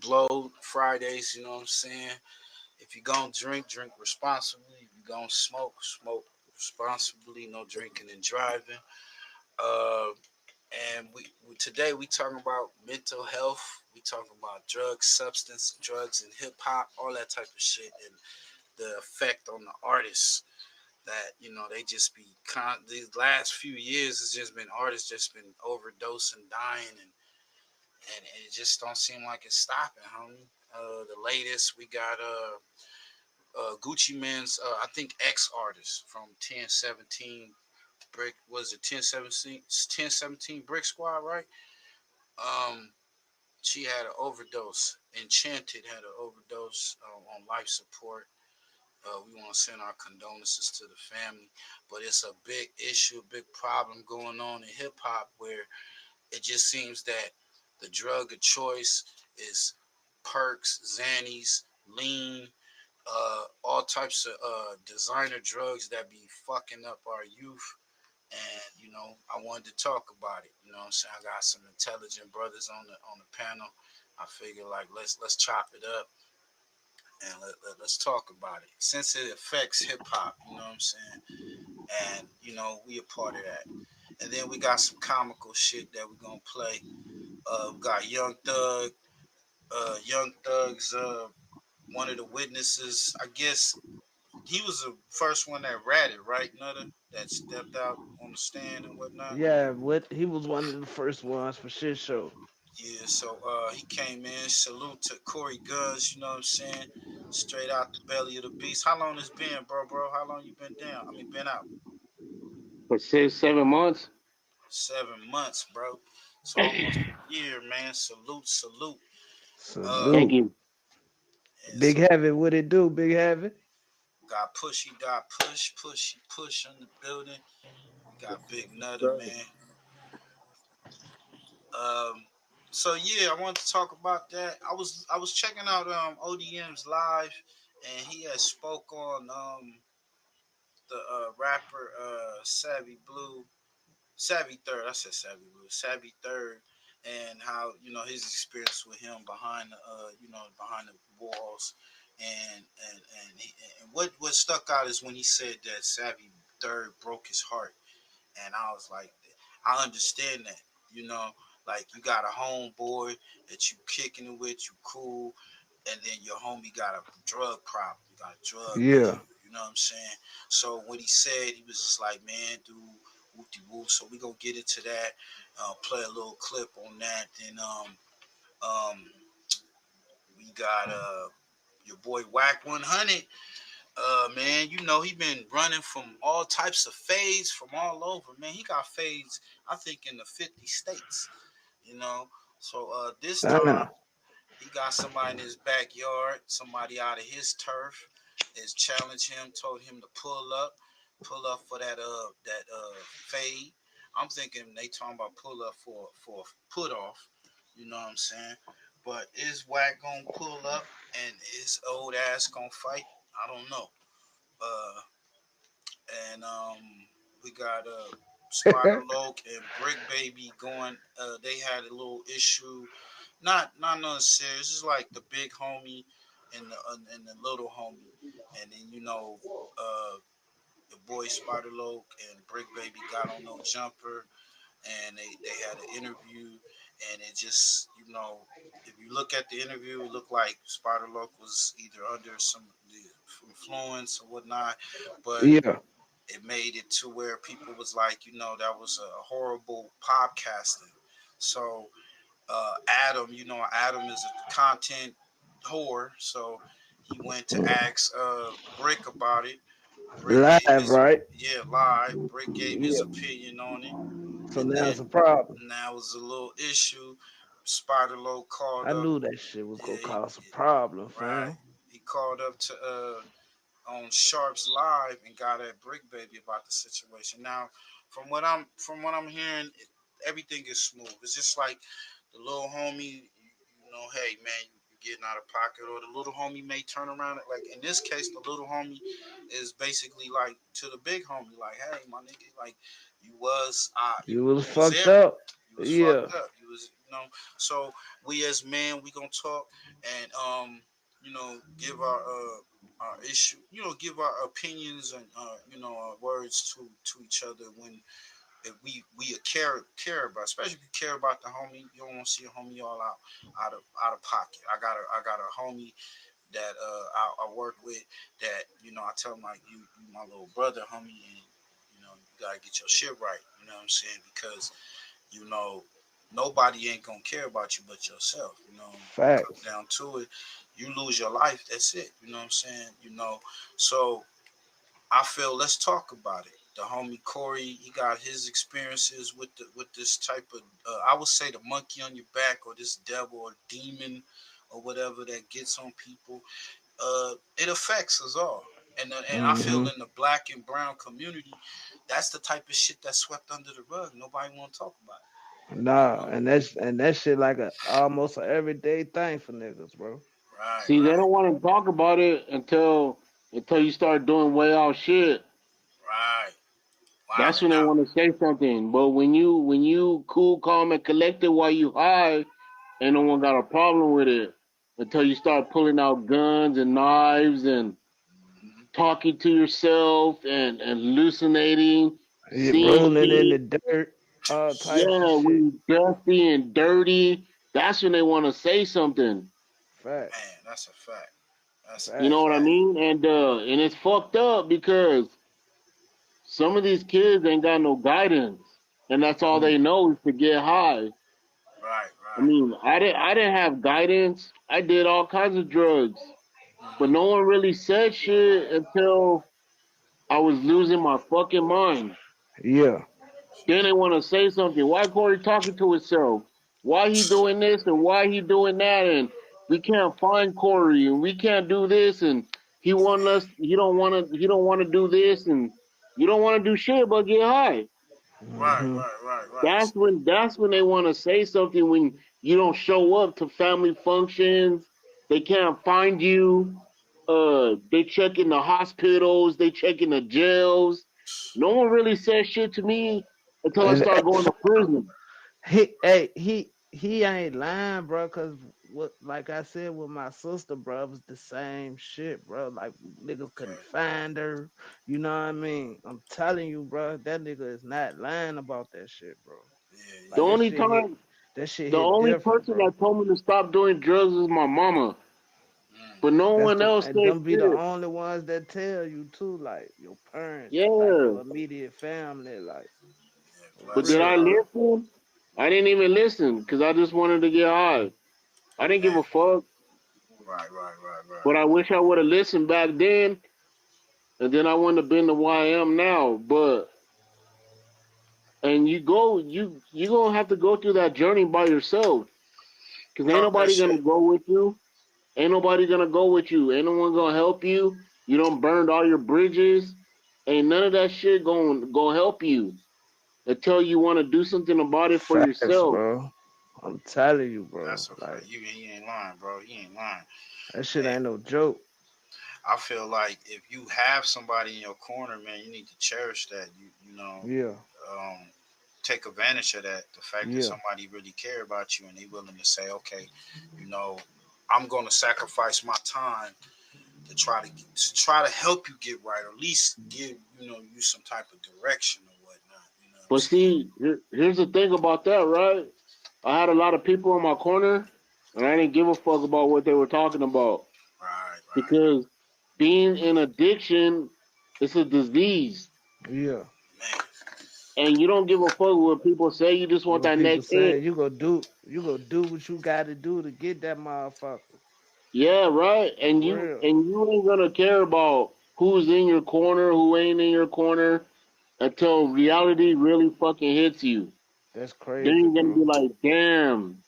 blow Fridays. You know what I'm saying? If you're gonna drink, drink responsibly. If you're gonna smoke, smoke responsibly. No drinking and driving. Uh, and we today we talking about mental health. We talking about drugs, substance, drugs, and hip hop, all that type of shit, and the effect on the artists. That they just be these last few years. It's just been artists just been overdosing, dying, and it just don't seem like it's stopping, homie. The latest we got Gucci Man's I think ex artist from 1017 Brick, was it 1017 Brick Squad, right? Um she had an overdose. Enchanted had an overdose on life support. We want to send our condolences to the family, but it's a big issue, a big problem going on in hip hop where it just seems that the drug of choice is perks, Xannies, lean, all types of designer drugs that be fucking up our youth. And I wanted to talk about it. You know what I'm saying? I got some intelligent brothers on the panel. I figure like let's chop it up and let's talk about it since it affects hip hop. You know what I'm saying? And we a part of that. And then we got some comical shit that we're gonna play. We got Young Thug's one of the witnesses. I guess he was the first one that ratted, right? Nutter that stepped out on the stand and whatnot. Yeah, what he was one of the first ones for shit show. Yeah, so he came in. Salute to Corey Guns, you know what I'm saying? Straight out the belly of the beast. How long it's been, bro? How long you been down? I mean, been out? For 6, 7 months. 7 months, bro. So almost a year, man. Salute. Uh, Thank Salute. you. and Big so Heavy, what it do, Big Heavy? got push in the building. Got Big Nutter, Sir. man. Um, so yeah, I wanted to talk about that. I was checking out ODM's live, and he had spoke on the rapper Savvy Third. I said Savvy Blue, Savvy Third, and how his experience with him behind the behind the walls, and and what stuck out is when he said that Savvy Third broke his heart, and I was like, I understand that, like you got a homeboy that you kicking it with, you cool, and then your homie got a drug problem, you got a drug Yeah. issue. You know what I'm saying? So what he said, he was just like, man, dude, whoopty whoop. So we gonna get into that, play a little clip on that. Then um, we got your boy Whack 100. Man, he been running from all types of fades from all over. Man, he got fades, I think, in the 50 states. You know, so this time Damn. he got somebody in his backyard, somebody out of his turf, is challenged him, told him to pull up for that fade. I'm thinking they talking about pull up for put off. You know what I'm saying? But is Wack gonna pull up and his old ass gonna fight? I don't know. Uh, and we got Spiderloc and Briccbaby going. They had a little issue, not nothing serious. It's like the big homie and the little homie, and then the boy Spiderloc and Briccbaby got on no jumper, and they had an interview, and it just if you look at the interview, it looked like Spiderloc was either under some influence or whatnot, but Yeah. it made it to where people was like, that was a horrible podcasting. So Adam is a content whore, so he went to ask Brick about it. Brick gave Live, his right? yeah live. Brick gave his Yeah. opinion on it, So and now then it's a problem. now was a little issue. Spiderloc called I up. knew that shit was gonna Yeah, cause a problem, right. fam. He called up to on Sharp's live and got at Briccbaby about the situation. Now, from what I'm hearing, everything is smooth. It's just like the little homie, hey man, you getting out of pocket, or the little homie may turn around. Like in this case, the little homie is basically like to the big homie, like, hey, my nigga, like you was You was you was fucked there, up. you was Yeah. fucked up, you was You know, so we as men, we gonna talk and give our issue, give our opinions and our words to each other when if we care about, especially if you care about the homie. You don't want to see a homie all out of pocket. I got a homie that I work with that I tell him like you my little brother homie, and you gotta get your shit right. You know what I'm saying? Because you know nobody ain't gonna care about you but yourself. When it comes Facts. down to it, you lose your life, that's it. You know what I'm saying? So I feel let's talk about it. The homie Corey, he got his experiences with this type of I would say the monkey on your back or this devil or demon or whatever that gets on people. It affects us all. And I feel Hmm. in the black and brown community, that's the type of shit that's swept under the rug. Nobody want to talk about it. Nah, and that shit like a almost a everyday thing for niggas, bro. Right, See, they right, don't want to talk about it until you start doing way out shit. right. That's Wilding when they out. want to say something. But when you cool, calm, and collected while you high, ain't no one got a problem with it. Until you start pulling out guns and knives and Hmm. talking to yourself and hallucinating, Yeah, seeing rolling in the shit. dirt, all types of Yeah, shit. when you dusty and dirty, that's when they want to say something. Facts. Man, that's a fact. That's a You know Facts. what I fact. mean? And it's fucked up because some of these kids ain't got no guidance, and that's all Mm. they know is to get high. Right, I right. mean, I didn't have guidance. I did all kinds of drugs, but no Hmm. one really said shit until I was losing my fucking mind. Yeah. Then they want to say something. Why Corey talking to himself? Why he doing this and why he doing that? And we can't find Corey and we can't do this and he want us. He don't want to. He don't want to do this and you don't want to do shit but get high. Right, Hmm. right, right, right. That's when they want to say something when you don't show up to family functions. They can't find you. They check in the hospitals. They check in the jails. No one really said shit to me until I And started going to prison. he ain't lying, bro. Cause what, like I said with my sister, bro, it was the same shit, bro. Like niggas couldn't Okay. find her. You know what I mean? I'm telling you, bro, that nigga is not lying about that shit, bro. Yeah, The Like yeah. only time, that shit the hit only different, person bro. that told me to stop doing drugs was my mama, Mm. but no That's one the else and said them be the shit. only ones that tell you too, like your parents, like Yeah, your immediate family, like Yeah, for but bless did her I real. heart. listen? I didn't even listen because I just wanted to get high. I didn't give Man. a fuck. Right, right, right, right. But I wish I would have listened back then, and then I wouldn't have been the way I am now. But and you gonna have to go through that journey by yourself, cause ain't Talk that nobody gonna shit. go with you. Ain't nobody gonna go with you. Ain't no one gonna help you. You don't burned all your bridges. Ain't none of that shit gonna help you until you want to do something about it for Facts, yourself. bro. I'm telling you, bro. That's a Like fact. He ain't lying, bro. He ain't lying. that shit And ain't no joke. I feel like if you have somebody in your corner, man, you need to cherish that. Yeah, Um, take advantage of that. The fact that yeah. somebody really care about you and they willing to say, okay, you know, I'm going to sacrifice my time to try to help you get right, or at least give you some type of direction or whatnot. You know what I'm But saying? see, here's the thing about that, right? I had a lot of people in my corner, and I didn't give a fuck about what they were talking about Right, right, because being in addiction is a disease, Yeah. man. and you don't give a fuck what people say. You just want What that people next hit. saying, you go do what you gotta do to get that motherfucker. Yeah, right. For And you real. and you ain't gonna care about who's in your corner, who ain't in your corner, until reality really fucking hits you. That's Then crazy, you're gonna be bro. like, damn,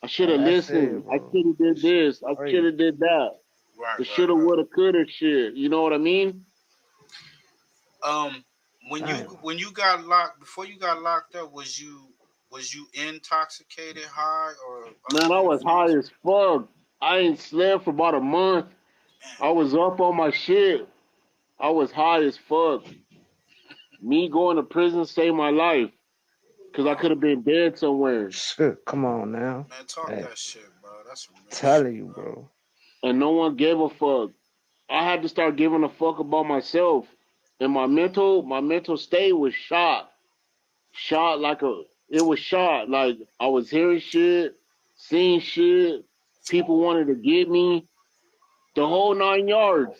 I should Like have I said, listened. I bro. should have That did shit this. I should crazy. have did that. Right, The right, shoulda, right. woulda, coulda shit. You know what I mean? Um, when you Damn. when you got locked before you got locked up, was you intoxicated, high, or under Man, the I was high influence? as fuck. I ain't slept for about a month. Man, I was up on my shit. I was high as fuck. Me going to prison saved my life. because I could have been dead somewhere. Shit, come on now. Man, talk Hey, that shit, bro. That's some real shit, telling you, bro. bro. And no one gave a fuck. I had to start giving a fuck about myself. And my mental state was shot. Shot like it was shot. Like I was hearing shit, seeing shit. People wanted to get me. The whole 9 yards.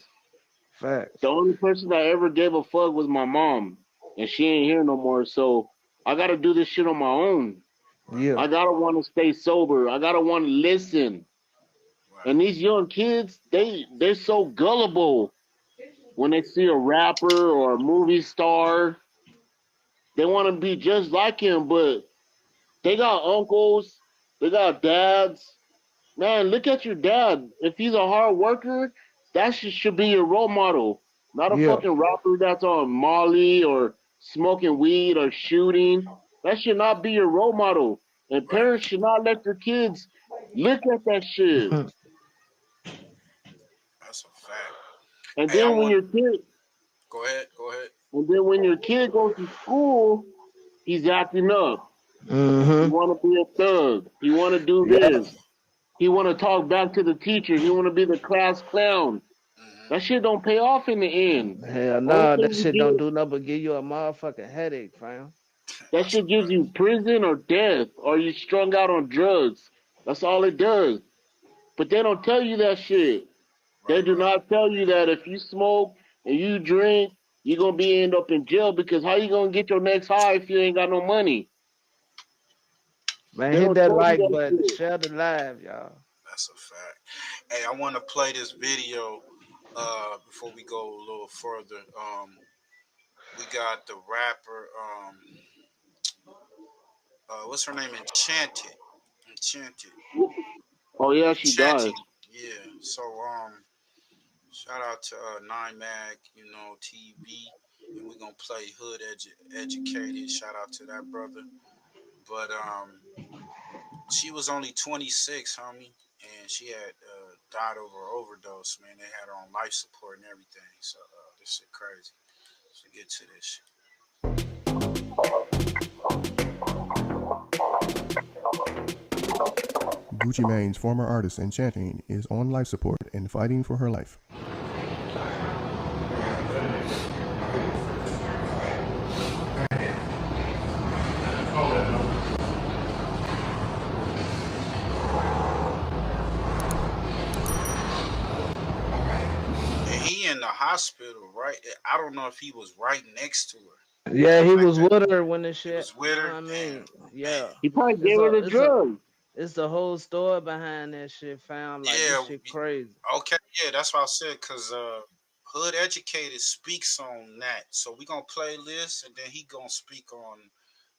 The Facts. only person that ever gave a fuck was my mom. And she ain't here no more. So I gotta do this shit on my own. Right, Yeah. I gotta wanna stay sober. I gotta wanna listen. right, And these young kids, they're so gullible when they see a rapper or a movie star. They want to be just like him, but they got uncles, they got dads. Man, look at your dad. If he's a hard worker, that should be your role model. Not a Yeah. fucking rapper that's on Molly or smoking weed or shooting. That should not be your role model. And right. parents should not let their kids look at that shit. That's a fact. And Hey, I then when want. your kid Go ahead. Go ahead. And then when your kid goes to school, he's acting up. He Mm-hmm. want to be a thug. He want to do Yep. this. He want to talk back to the teacher. He want to be the class clown. Hmm. That shit don't pay off in the end. Hell Only nah, that thing you shit don't get, do nothing but give you a motherfucking headache, fam. that That's a shit gives fact. you prison or death, or you strung out on drugs. That's all it does. But they don't tell you that shit. They Right, do right. not tell you that if you smoke and you drink, you're gonna be end up in jail because how you gonna get your next high if you ain't got no money? Man, They hit don't that tell you like that button, shit. share the live, y'all. That's a fact. Hey, I want to play this video before we go a little further. We got the rapper, what's her name? Enchanted. Enchanted. Oh yeah, she died. Enchanting. Yeah. So, shout out to Nine Mag, TV. And we're going to play Educated. Shout out to that brother. But, she was only 26, homie, and she had died over an overdose. Man, they had her on life support and everything. So this shit crazy. So get to this. Gucci Mane's former artist Enchanting is on life support and fighting for her life. And he in the hospital, right? I don't know if he was right next to her. Yeah, he Like was that. with her when the He shit. was with her. I Damn, mean, man. yeah. He probably It's gave her a the it's a drug. it's the whole story behind that shit, fam. Like this Yeah. shit crazy. Okay. Yeah, that's what I said. Cause Hood Educated speaks on that. So we gonna play this, and then he gonna speak on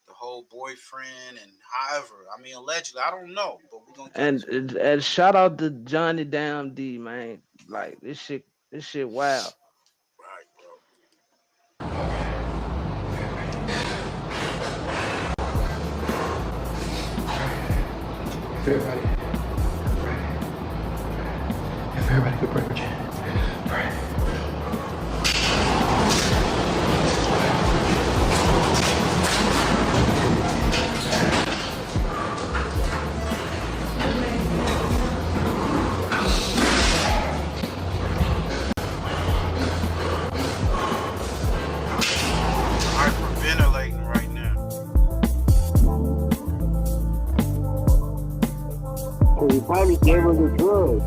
the whole boyfriend and however. I mean, allegedly, I don't know, but we gonna get And to it. and shout out to Johnny Damn D, man. Like this shit wild. Right, bro. Everybody, if everybody could pray for Jen, pray. Hyperventilating right now. So he probably gave her the drug.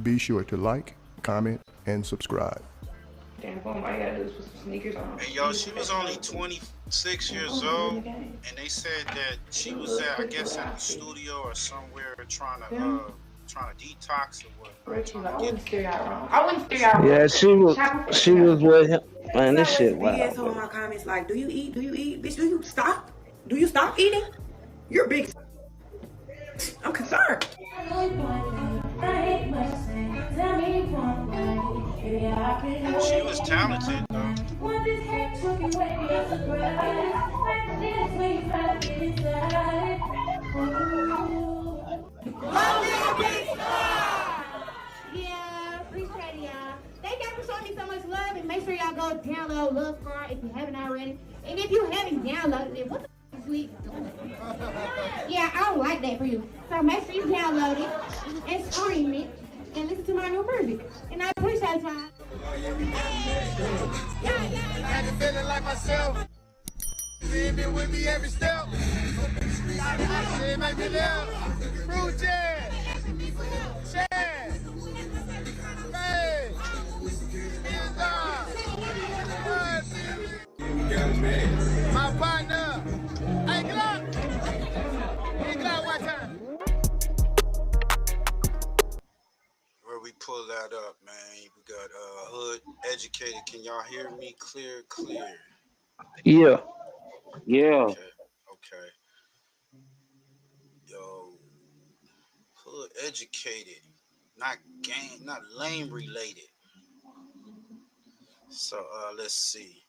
Be sure to like, comment, and subscribe. Damn, boom, all you gotta do is put some sneakers on. Hey, yo, she was only 26 years old, and they said that she was at, I guess, at the studio or somewhere trying to detox or what. Richie, I wouldn't steer y'all wrong. I wouldn't steer y'all wrong. Yeah, she was with him. Man, this shit wild. BS on my comments like, do you eat? Do you eat? Bitch, do you stop? Do you stop eating? You're big. I'm concerned. She was talented, though. Yeah, appreciate y'all. Thank y'all for showing me so much love, and make sure y'all go download Love Scar if you haven't already. And if you haven't downloaded it, what the f is we doing? Yeah, I don't like that for you. So make sure you download it and stream it and listen to my new music. And I appreciate y'all. I had to feeling like myself. You've been with me every step. Shit make me live. Fruit Jet. Chad. Hey. My partner. Hey, get up. Hey, get up one time. Where we pull that up, man. We got Hood Educated. Can y'all hear me clear? Yeah. Yeah. Okay. Yo, Hood Educated. Not gang, not lame related. So let's see.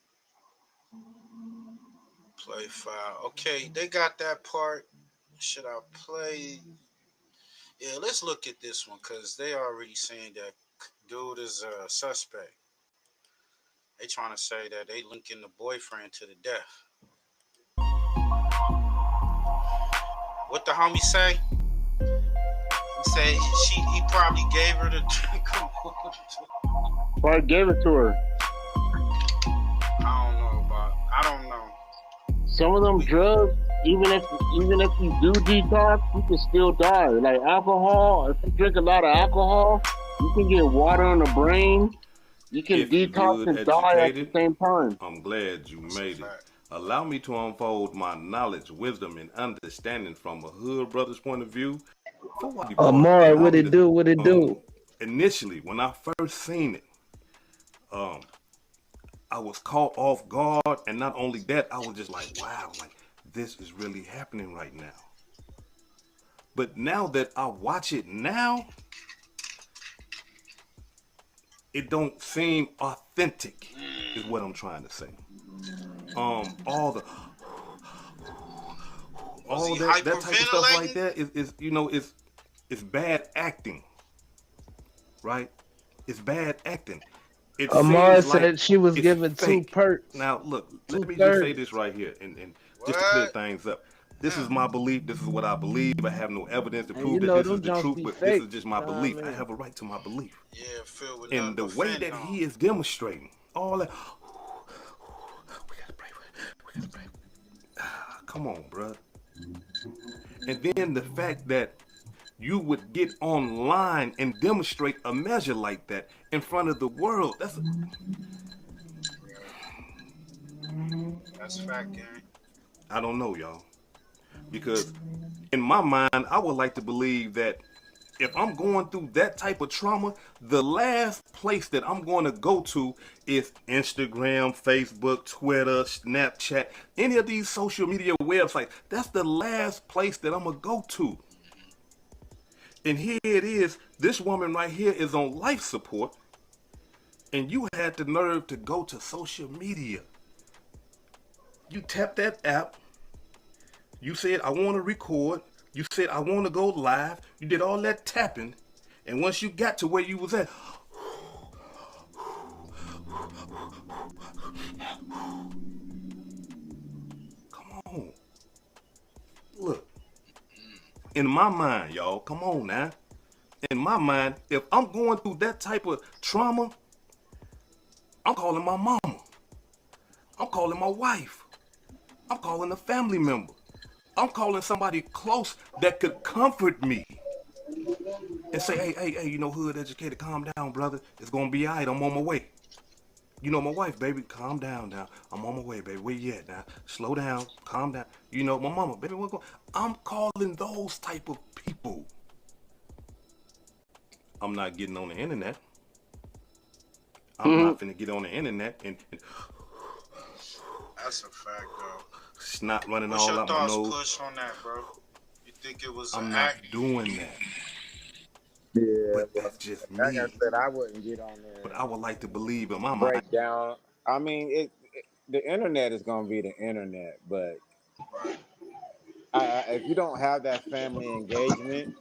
Play file. Okay, they got that part. Should I play? Yeah, let's look at this one because they already saying that dude is a suspect. They trying to say that they linking the boyfriend to the death. What the homie say? He said he probably gave her the drink. Probably gave it to her. I don't know. Some of them drugs, even if you do detox, you can still die. Like alcohol, if you drink a lot of alcohol, you can get water on the brain. You can detox and die at the same time. I'm glad you made it. Allow me to unfold my knowledge, wisdom, and understanding from a hood brother's point of view. Amari, what it do? What it do? Initially, when I first seen it, I was caught off guard, and not only that, I was just like, wow, like this is really happening right now. But now that I watch it now, it don't seem authentic, is what I'm trying to say. All that type of stuff like that is bad acting, right? It's bad acting. Amara said she was given fake. 2 perks. Now look, let me just say this right here, and just to clear things up. This is my belief. This is what I believe. I have no evidence to prove that this is the truth, but this is just my belief. I have a right to my belief. Yeah, filled with and the way that he is demonstrating all that. We gotta pray. We gotta pray. Come on, bro. And then the fact that you would get online and demonstrate a measure like that in front of the world. That's a fact, gang. I don't know, y'all. Because in my mind, I would like to believe that if I'm going through that type of trauma, the last place that I'm going to go to is Instagram, Facebook, Twitter, Snapchat, any of these social media websites. That's the last place that I'm going to go to. And here it is, this woman right here is on life support, and you had the nerve to go to social media. You tapped that app, you said, I want to record, you said, I want to go live, you did all that tapping, and once you got to where you was at, come on, look. In my mind, y'all, come on now. In my mind, if I'm going through that type of trauma, I'm calling my mama. I'm calling my wife. I'm calling a family member. I'm calling somebody close that could comfort me. And say, hey, you know, hood educated, calm down, brother. It's going to be all right. I'm on my way. You know, my wife, baby, calm down now. I'm on my way, baby. Where you at now? Slow down, calm down. You know, my mama, baby, what's going on? I'm calling those type of people. I'm not getting on the internet. I'm not finna get on the internet and that's a fact, though. It's not running What's all out my nose. What's your thoughts, Push, on that, bro? You think it was I'm not doing that. Yeah, but that's just me. Like I said, I wouldn't get on there. But I would like to believe in my break mind. down. I mean, the internet is gonna be the internet, but If you don't have that family engagement,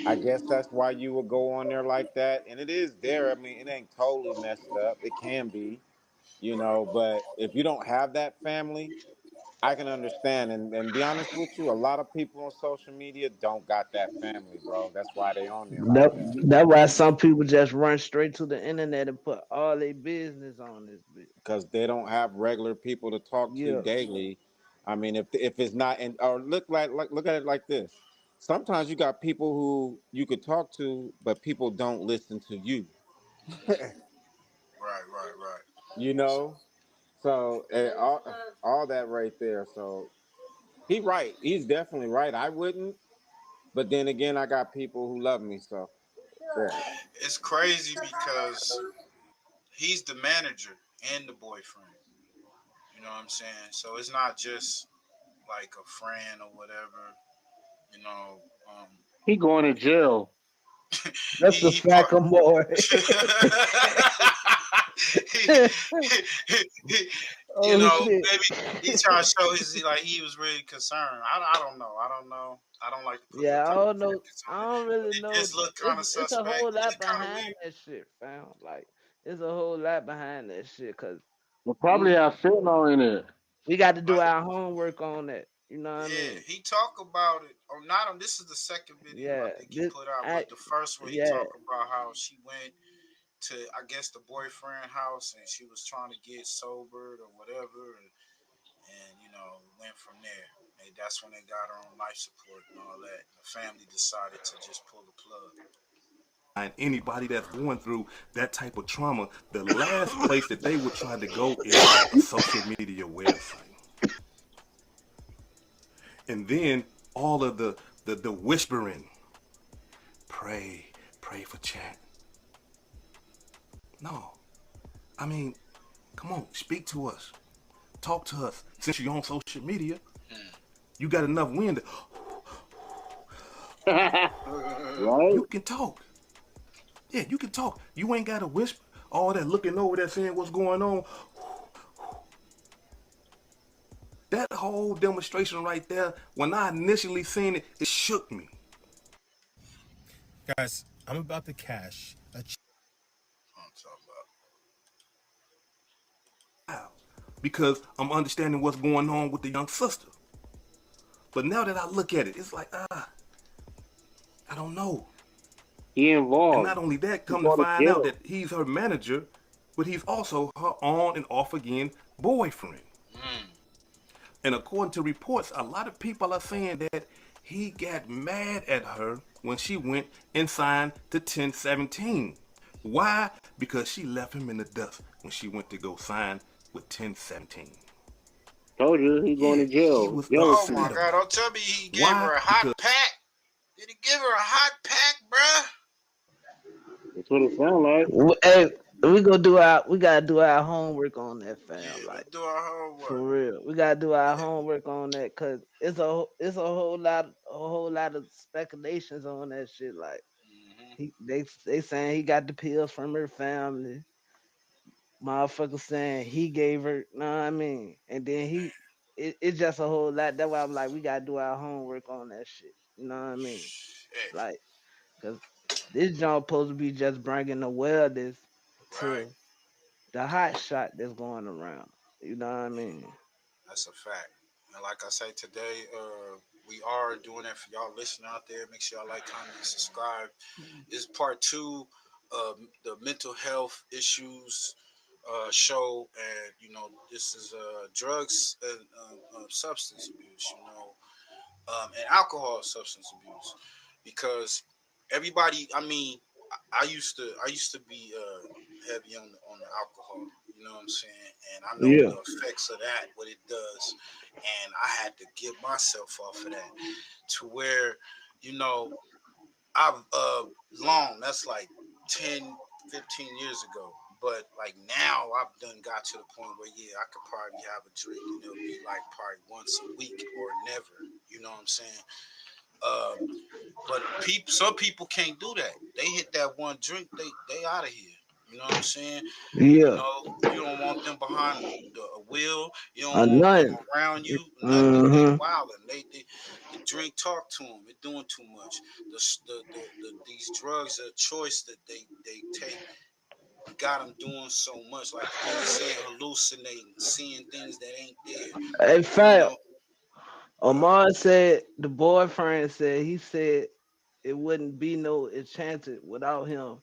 I guess that's why you would go on there like that. And it is there. I mean, it ain't totally messed up. It can be, but if you don't have that family, I can understand. And be honest with you, a lot of people on social media don't got that family, bro. That's why they on there like that. That's why some people just run straight to the internet and put all their business on this bitch. Because they don't have regular people to talk to Yeah. daily. I mean, if it's not, and or look at it like this. Sometimes you got people who you could talk to, but people don't listen to you. Right. you know, so all that right there. So he right. He's definitely right. I wouldn't, but then again, I got people who love me. So yeah. It's crazy because he's the manager and the boyfriend. You know what I'm saying? So it's not just like a friend or whatever. You know, He going to jail. That's the he fact of more. you Oh know, shit. maybe he trying to show he was really concerned. I don't know. I don't like to put them Yeah, I type of don't know. brackets I on it. don't really It know. just looked kind of It's a suspect. whole It lot looked kind of behind weird. that shit, fam. Like it's a whole lot behind that shit, cause They we probably have fentanyl in it. we got to do But our homework on that. You know what I yeah, mean? he talk about it. Or not on. This is the second video I Yeah. think he put out. I But the first one he yeah. talked about how she went to, I guess, the boyfriend house and she was trying to get sobered or whatever, and went from there. And that's when they got her on life support and all that. And the family decided to just pull the plug. And anybody that's going through that type of trauma, the last place that they would try to go is a social media website. And then all of the whispering, pray for chat. No. I mean, come on, speak to us. Talk to us. Since you're on social media, you got enough wind. Right? You can talk. Yeah, you can talk. You ain't got to whisper. All that looking over there saying what's going on. That whole demonstration right there, when I initially seen it, it shook me. Guys, I'm about to cash a check. I'm talking about. Wow. Because I'm understanding what's going on with the young sister. But now that I look at it, it's like, I don't know. He And involved. not only that, He come to going to find out jail. that he's her manager, but he's also her on and off again boyfriend. And according to reports, a lot of people are saying that he got mad at her when she went and signed to 1017. Why? Because she left him in the dust when she went to go sign with 1017. Told you he going Yeah, to he jail. was Oh Jealousy. my upset God! about Don't it. tell me he gave Why? her a hot Because pack. Did he give her a hot pack, bruh? That's what it sounds like. Hey, we gotta do our homework on that, fam. Yeah, Like let's do our homework. for real, we gotta do our Yeah. homework on that, cause it's a whole lot of speculations on that shit. Like they saying he got the pills from her family. Motherfucker saying he gave her, know what I mean? And then it's just a whole lot. That's why I'm like, we gotta do our homework on that shit. You know what I mean? Shit. Like, cause this joint supposed to be just bringing awareness Right. to the hot shot that's going around. You know what I mean? That's a fact. And like I say today, we are doing that for y'all listening out there. Make sure y'all like, comment, and subscribe. This is part 2 of the mental health issues show, and this is drugs and substance abuse, and alcohol substance abuse, because everybody. I mean, I used to be heavy on the alcohol. You know what I'm saying? And I know Yeah. the effects of that, what it does, and I had to get myself off of that to where, you know, I've that's like 10, 15 years ago. But like now I've done got to the point where I could probably have a drink and it'll be like probably once a week or never. You know what I'm saying? But some people can't do that. They hit that one drink, they out of here. You know what I'm saying? You Yeah. know, you don't want them behind the wheel. You don't want them Nothing. around you. Nothing. They Mm-hmm. wilding. The drink talk to them. It's doing too much. These drugs are a choice that they take. Got them doing so much. Like the nigga saying hallucinating, seeing things that ain't there. In You fact, know. Omar said the boyfriend said he said it wouldn't be no Enchanted without him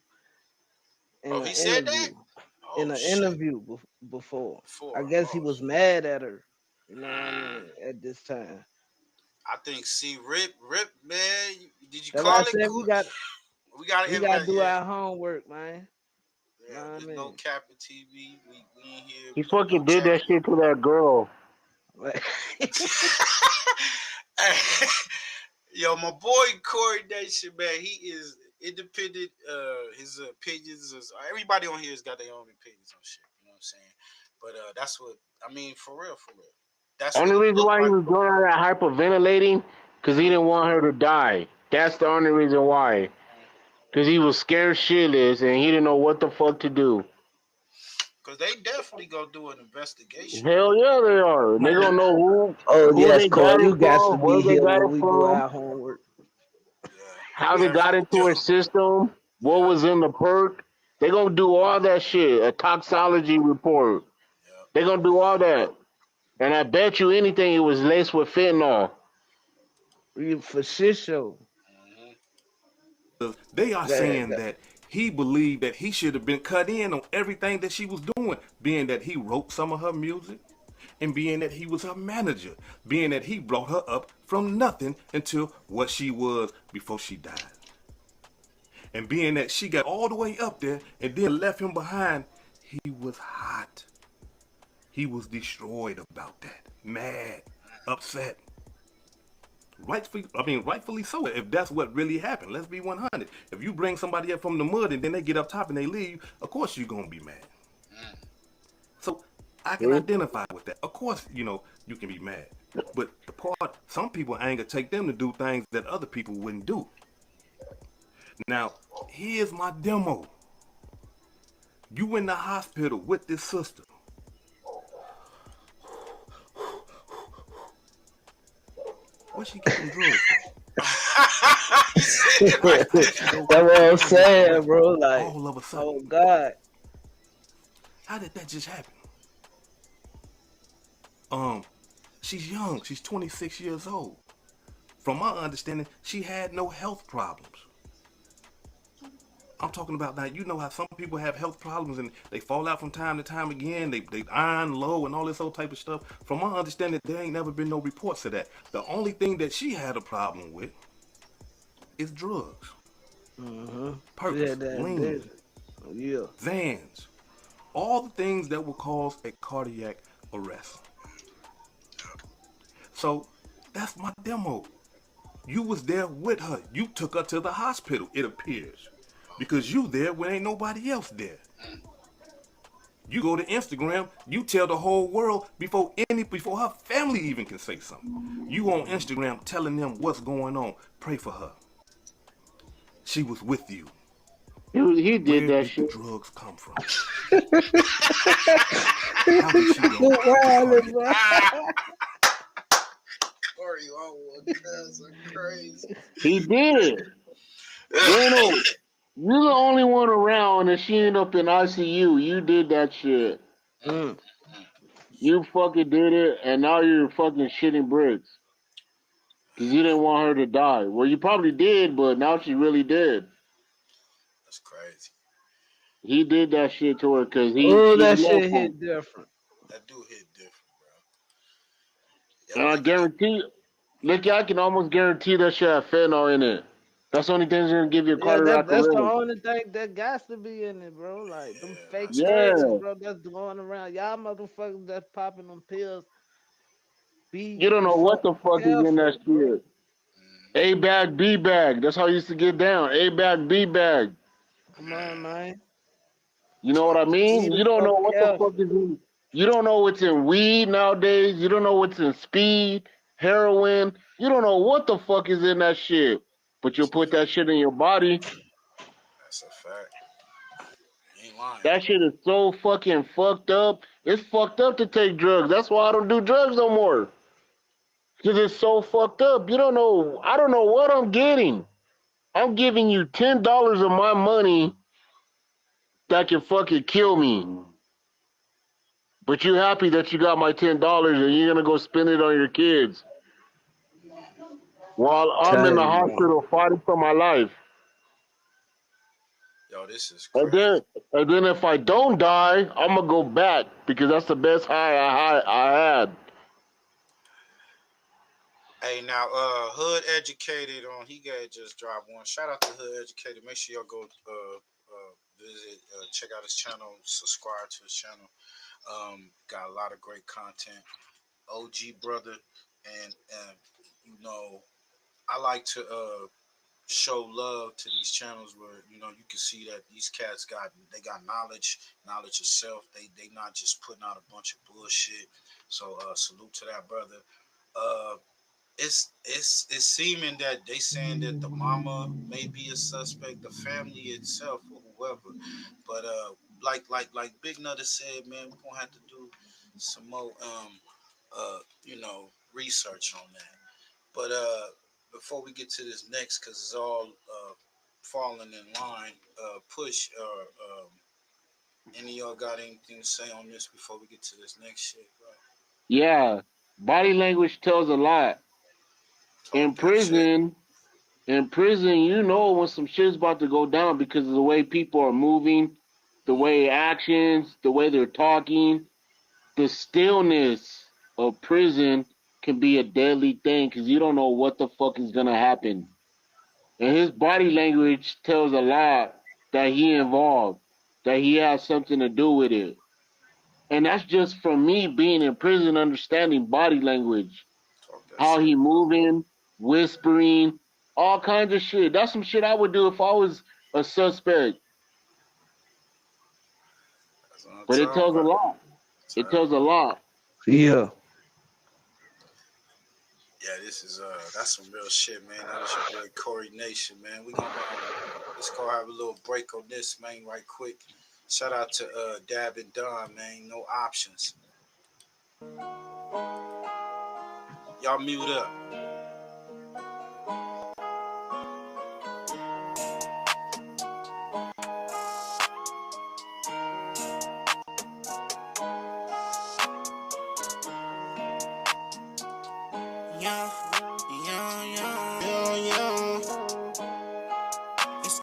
in Oh, an he said that. interview. In Oh an shit. interview before. I Before. guess he Oh. was mad at her. You know what I mean? At this time. I think see Rip man. Did you That's why I call it? said We got we to gotta do yeah. our homework, man. You know Yeah, what I there's no mean? capping TV. We ain't here. He No fucking did that chatting. shit to that girl. Yo, my boy Corey Nation, man, he is independent. His opinions is everybody on here has got their own opinions on shit. You know what I'm saying? But that's what I mean for real, for real. That's what Only he reason looked why he like. was going on that hyperventilating, because he didn't want her to die. That's the only reason why. Because he was scared shitless and he didn't know what the fuck to do. Cause they definitely gonna do an investigation. Hell yeah, they are. They gonna know Oh who yes, they got Corey, it you got to from, where be they here got when it we do from, our homework. how they got Definitely into do. her system, what was in the perk. They gonna do all that shit. A toxology report. They gonna do all that. And I bet you anything it was laced with fentanyl. For shit show. They are That, saying that, that he believed that he should have been cut in on everything that she was doing, being that he wrote some of her music, and being that he was her manager, being that he brought her up from nothing until what she was before she died. And being that she got all the way up there and then left him behind, he was hot. He was destroyed about that. Mad, upset. Rightfully so, if that's what really happened. Let's be 100. If you bring somebody up from the mud and then they get up top and they leave, of course you're going to be mad. So I can identify with that. Of course, you can be mad. But the part, some people anger take them to do things that other people wouldn't do. Now, here's my demo. You in the hospital with this sister. Where she get them drugs from? that's what I'm saying, bro. Like, all of a sudden. oh God. How did that just happen? She's young. She's 26 years old. From my understanding, she had no health problems. I'm talking about now, you know how some people have health problems and they fall out from time to time again, they iron low and all this old type of stuff. From my understanding, there ain't never been no reports of that. The only thing that she had a problem with is drugs. Perks, lean, Zans, all the things that will cause a cardiac arrest. So that's my demo. You was there with her. You took her to the hospital, it appears. Because you there when ain't nobody else there. You go to Instagram, you tell the whole world before her family even can say something. You on Instagram telling them what's going on. Pray for her. She was with you. He did Where that did shit. the drugs come from? How did she go? Corey, oh my cousin, crazy. He did. Bruno, you're the only one around and she ended up in ICU. You did that shit. You fucking did it, and now you're fucking shitting bricks. Because you didn't want her to die. Well, you probably did, but now she really did. That's crazy. He did that shit to her because that she shit loved him. hit different. That do hit different, bro. And I guarantee, look, I can almost guarantee that shit have fentanyl in it. That's the only thing that's going to give you a cardiac That's the arrest. only thing that got to be in it, bro. Like them fake Yeah. studies, bro. That's going around. Y'all motherfuckers that's popping them pills. You don't know what the fuck is in that shit. A bag, B bag. That's how I used to get down. A bag, B bag. Come on, man. You know what I mean? You don't know what the fuck is in. You don't know what's in weed nowadays. You don't know what's in speed, heroin. You don't know what the fuck is in that shit. But you'll put that shit in your body. That's a fact. ain't lying. That shit is so fucking fucked up. It's fucked up to take drugs. That's why I don't do drugs no more. Because it's so fucked up. You don't know. I don't know what I'm getting. I'm giving you $10 of my money that can fucking kill me. But you happy that you got my $10 and you're going to go spend it on your kids. While I'm in the hospital fighting for my life. Yo, this is crazy. And then if I don't die, I'm going to go back because that's the best high I had. Hey, now, Hood Educated on, he got just dropped one. Shout out to Hood Educated. Make sure y'all go visit, check out his channel, subscribe to his channel. Got a lot of great content. OG brother, and you know, I like to show love to these channels where you know you can see that these cats got knowledge of self. They not just putting out a bunch of bullshit. So salute to that brother. It's seeming that they saying that the mama may be a suspect, the family itself or whoever. But like Big Nutter said, man, we're gonna have to do some more you know, research on that. But before we get to this next, because it's all falling in line, Push or any of y'all got anything to say on this before we get to this next shit, bro? Yeah, body language tells a lot. In prison, you know when some shit's about to go down because of the way people are moving, the way actions, the way they're talking. The stillness of prison can be a deadly thing because you don't know what the fuck is going to happen. And his body language tells a lot that he involved, that he has something to do with it. And that's just from me being in prison, understanding body language. How he moving, whispering, all kinds of shit. That's some shit I would do if I was a suspect. But it tells a lot. It tells a lot. Yeah. Yeah, this is that's some real shit, man. That was your boy Corey Nation, man. We gonna let's go have a little break on this, man, right quick. Shout out to Dab and Don, man. No options. Y'all mute up.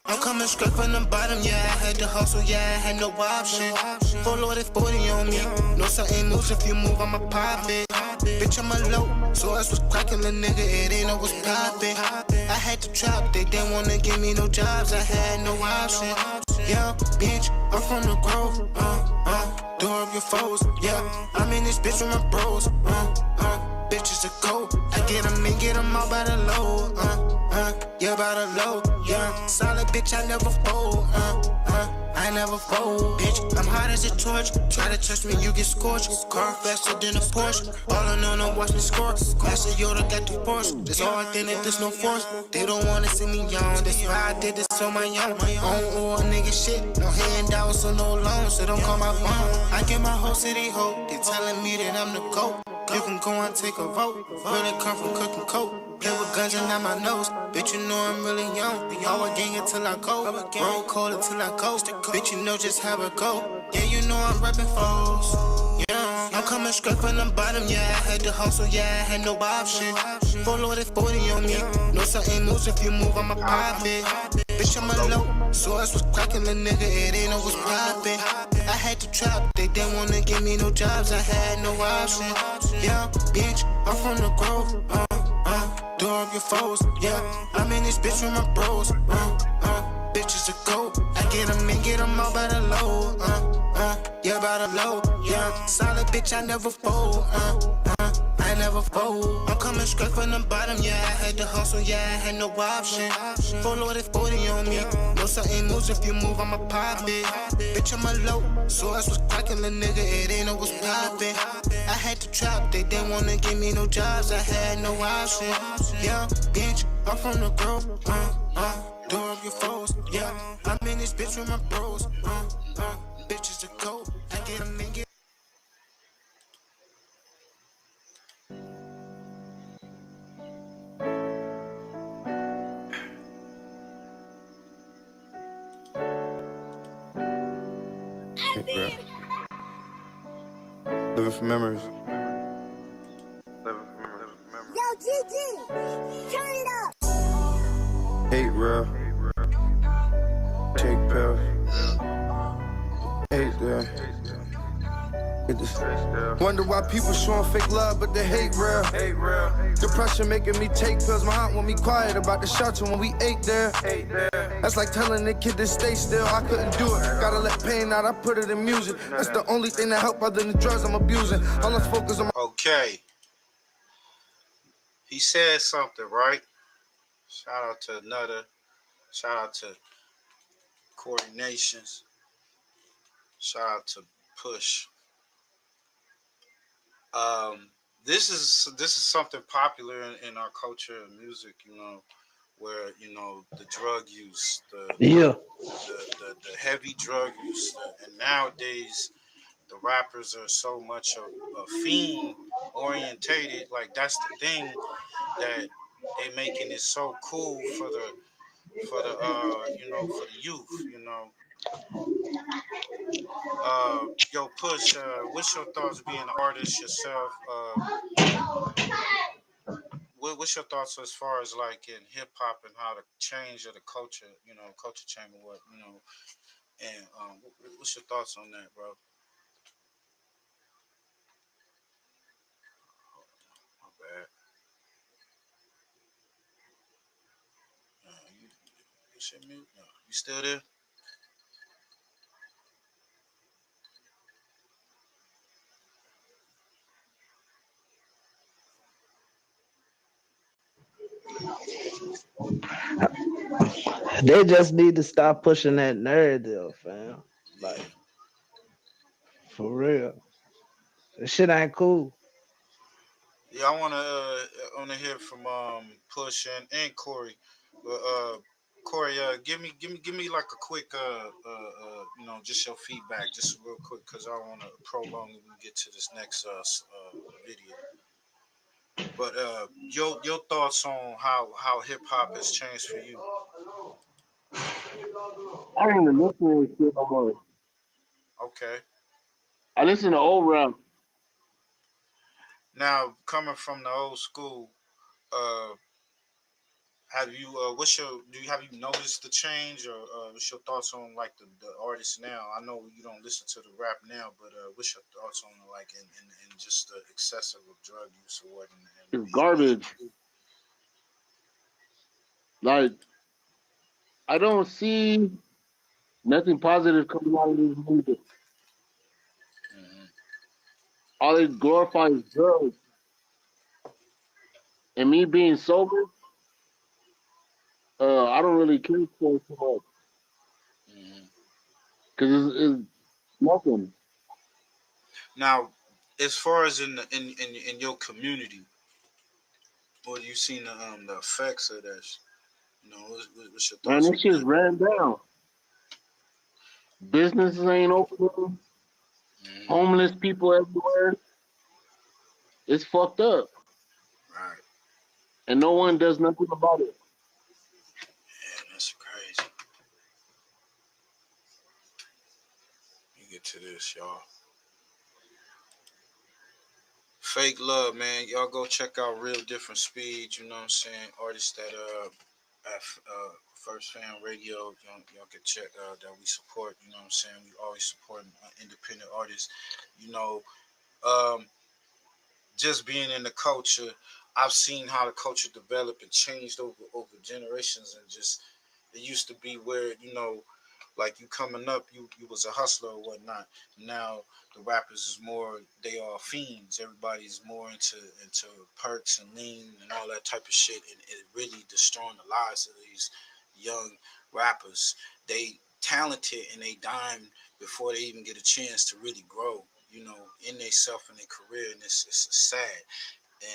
I'm coming straight from the bottom, yeah. I had to hustle, yeah. I had no option. Full loaded 40 on me. No certain moves, if you move, I'ma pop it. Bitch, I'm a low, so that's what's cracking, the nigga. It ain't no what's poppin'. I had to trap, they didn't wanna give me no jobs. I had no option. Yeah, bitch, I'm from the grove. Door up your foes, yeah. I'm in this bitch with my bros. Bitches a go. I get them and get them all by the low. Yeah, by the low. Yeah, solid bitch, I never fold. I never fold, bitch. I'm hot as a torch. Try to touch me, you get scorched. Car faster than a Porsche. All I know, watch me score. Master Yoda got the force. There's all I think that there's no force. They don't wanna see me young. That's why I did this on my own. Own or nigga shit. No handouts, so no loans. So don't call my phone. I get my whole city hope. They telling me that I'm the GOAT. You can go and take a vote. Where they come from cooking coke. Play with guns and not my nose. Bitch, you know I'm really young. Always gang until I go. Roll cold until I go. Bitch, you know just how it go. Yeah, you know I'm reppin' foes. Yeah, I'm coming straight from the bottom. Yeah, I had to hustle. Yeah, I had no option. Full loaded 40 on me. No certain moves, if you move, I'ma pop it. Bitch, I'm a low, so that's what's cracking, the nigga. It ain't no what's poppin'. I had to trap, they didn't wanna give me no jobs. I had no option. Yeah, bitch, I'm from the grove. Door up your foes, yeah. I'm in this bitch with my bros. Bitches a go. I get them and get them all by the low. Yeah, by the low, yeah. Solid bitch, I never fold. I never fold. I'm coming straight from the bottom, yeah. I had to hustle, yeah. I had no option. Full loaded 40 on me. No certain moves, if you move, I'ma pop it. Bitch, I'm a low, so that's what's cracking, the nigga. It ain't no what's poppin'. I had to trap, they didn't wanna give me no jobs. I had no option. Yeah, bitch, I'm from the grove. Door up your foes, yeah. I'm in this bitch with my bros. Bitches are cold. I get them and get. Living for memories. Yo, GG, turn it up. Hate real. Take pills. Hate real. Wonder why people showing fake love, but they hate real. Depression making me take pills. My aunt want me quiet about the shelter when we ate there. That's like telling the kid to stay still. I couldn't do it. Gotta let pain out. I put it in music. That's the only thing that help other than the drugs I'm abusing. All let's focus on. Okay. He said something, right? Shout out to Nutter. Shout out to Coordinations. Shout out to Push. This is something popular in our culture and music, where the drug use, the heavy drug use, and nowadays the rappers are so much a fiend orientated. Like that's the thing that they making it so cool for the youth. Yo, Push, what's your thoughts being an artist yourself? What's your thoughts as far as like in hip hop and how the change of the culture, culture change and and what's your thoughts on that, bro? My bad. You should mute. No, you still there? They just need to stop pushing that narrative, fam. Yeah. Like, for real. That shit ain't cool. Yeah, I wanna hear from Push and Corey. But Corey, give me like a quick just your feedback, just real quick, cause I don't wanna prolong and we get to this next video. But your thoughts on how hip hop has changed for you? I don't even listen to this shit no more. Okay. I listen to old rap. Now coming from the old school, uh, have you have you noticed the change, or what's your thoughts on like the artists now? I know you don't listen to the rap now, but what's your thoughts on like in just the excessive of drug use or what? It's garbage. Like, I don't see nothing positive coming out of this music. Mm-hmm. All they glorify is drugs. And me being sober, I don't really care for it too much. Mm-hmm. Because it's nothing. Now, as far as in your community, what you seen the effects of this? What's your Man, thoughts this on shit's that? ran down. Businesses ain't open. Mm-hmm. Homeless people everywhere. It's fucked up. Right. And no one does nothing about it. Yeah, that's crazy. You get to this, y'all. Fake love, man. Y'all go check out Real Different Speed. You know what I'm saying? Artists that at First Fan Radio, y'all can check that we support. You know what I'm saying? We always support independent artists. You know, um, just being in the culture, I've seen how the culture developed and changed over generations, and just it used to be where like you coming up, you was a hustler or whatnot. Now the rappers is more, they are fiends. Everybody's more into perks and lean and all that type of shit, and it really destroying the lives of these young rappers. They talented and they dying before they even get a chance to really grow, in their self and their career, and it's sad.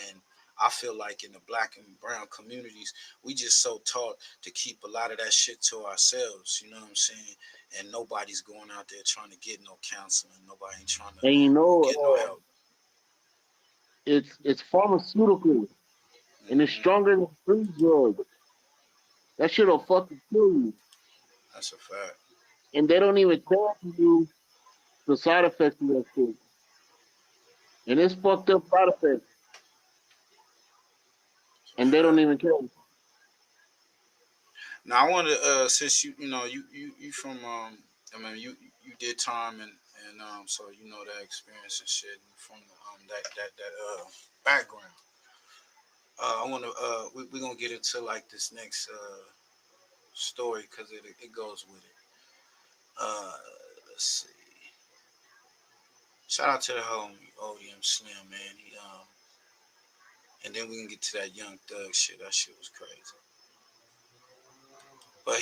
And I feel like in the black and brown communities, we just so taught to keep a lot of that shit to ourselves. You know what I'm saying? And nobody's going out there trying to get no counseling. Nobody ain't trying to And you get no know, help. it's pharmaceutical, and it's stronger than street drugs. That shit'll fucking kill you. That's a fact. And they don't even tell you the side effects of that shit. And it's fucked up side effects. And they don't even care. Now I want to, since you from, I mean you did time and so you know that experience and shit from that background. I want to, we're gonna get into like this next story because it goes with it. Let's see. Shout out to the homie Odmslim, man. And then we can get to that Young Thug shit. That shit was crazy. But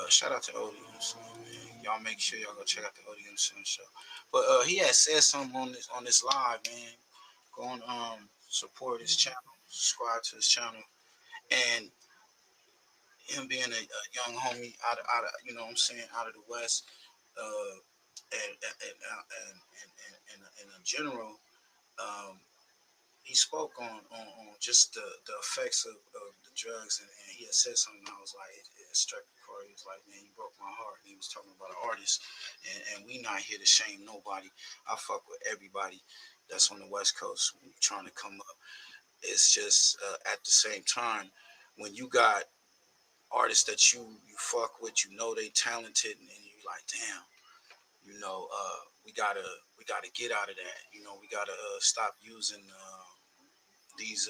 shout out to Odmslim, man. Y'all make sure y'all go check out the Odmslim show. But he had said something on this live, man. Go on support his channel, subscribe to his channel, and him being a young homie out of you know what I'm saying, out of the West, and in general, he spoke on just the effects of the drugs, and he had said something. I was like, it struck the chord. He was like, man, you broke my heart. And he was talking about an artist, and we not here to shame nobody. I fuck with everybody that's on the West Coast when you're trying to come up. It's just at the same time, when you got artists that you fuck with, you know they talented, and you like, damn, you know, we gotta get out of that. You know, we gotta stop using these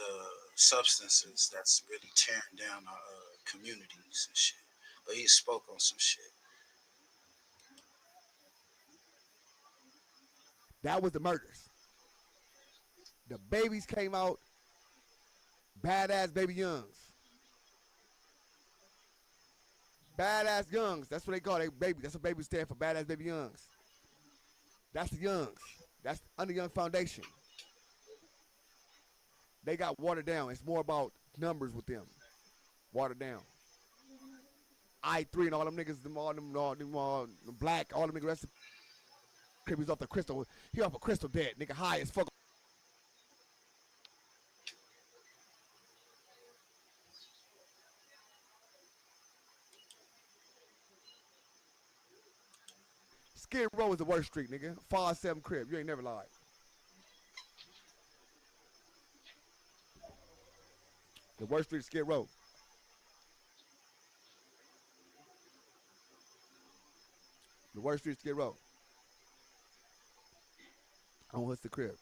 substances that's really tearing down our communities and shit. But he spoke on some shit. That was the murders. The babies came out, badass baby youngs. Badass youngs. That's what they call they baby. That's what babies stand for. Badass baby youngs. That's the youngs. That's Under Young Foundation. They got watered down. It's more about numbers with them. Watered down. I3 and all them niggas, them black, all them niggas, rest of the Crips off the crystal. He off a crystal dead. Nigga high as fuck. Skid Row is the worst street, nigga. 5-7 crib. You ain't never lied. The worst street is Skid Row. The worst street is Skid Row. Oh, what's the crib?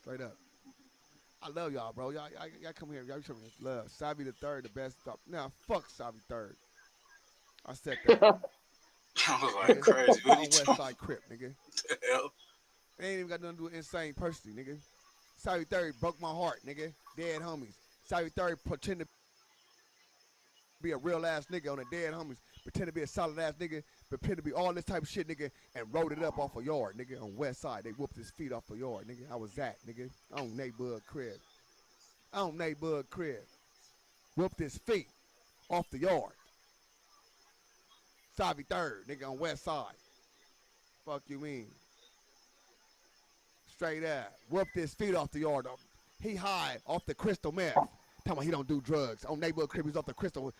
Straight up. I love y'all, bro. Y'all come here. Y'all show me love. SAVII3RD, the best. Now, fuck SAVII3RD. I said that. I was like, crazy. What on West Side Crip, nigga. The hell? They ain't even got nothing to do with insane personally, nigga. SAVII3RD broke my heart, nigga. Dead homies. SAVII3RD pretend to be a real ass nigga on the dead homies. Pretend to be a solid ass nigga. Pretend to be all this type of shit, nigga. And rolled it up off a yard, nigga. On West Side. They whooped his feet off a yard, nigga. I was that, nigga. On neighborhood crib. Whooped his feet off the yard. SAVII3RD, nigga, on West Side. Fuck you mean? Straight up. Whooped his feet off the yard. He high off the crystal meth. Talking about he don't do drugs. On neighborhood crib, he's off the crystal.